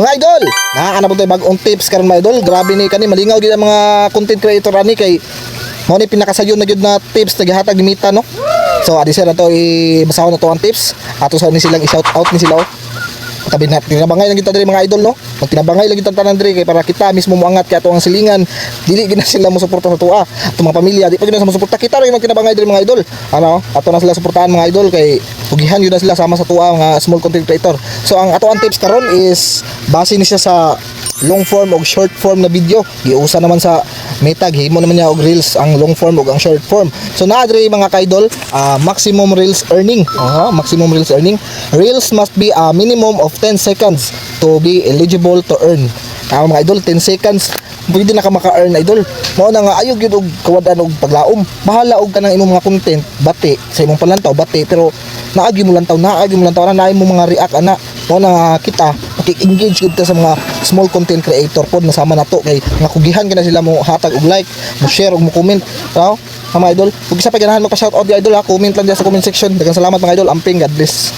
Mga idol, naa na po tayo bagong tips karon mga idol. Grabe ni kani malingaw gid ang mga content creator ani kay mo ni pinakasayon na gyud na tips naghatag ni Mita no. So adi sir na to basahon na to ang tips. Ato sa ni silang i-shout out ni sila oh. Tabi na tinabangay lang kita diri mga idol no. Pag tinabangay lang kita tanan diri kay para kita mismo moangat kay ato ang silingan. Dili gid na sila mo suporta sa tuwa. Ato mga pamilya di pa gid na mo suporta kita rin mag tinabangay diri mga idol. Ano, ato na sila suportahan mga idol kay pugihan yun na sila sama sa tuwa mga small content creator. So ang ato ang tips karon is base ni siya sa long form o short form na video. Giusa naman sa Meta gihimo naman niya og reels ang long form o ang short form. So naa diri mga kaidol, maximum reels earning. Maximum reels earning. Reels must be a minimum of 10 seconds to be eligible to earn. Mga idol, 10 seconds pwede na ka maka-earn idol. Mao na nga ayo gyud og kawadan og paglaom. Bahala og kanang imong mga content bati sa imong panlantaw bati pero naagi mo lantaw na naay mo mga react ana. Mao na nga kita maki-engage gid ta sa mga small content creator pod nasama nato kay nakugihan ka na sila mo hatag og like, mo share og mo comment. So, mga idol, ug isa pa ganahan magpa-shout out di idol ha, comment lang diyan sa comment section. Daghang salamat mga idol, amping, God bless.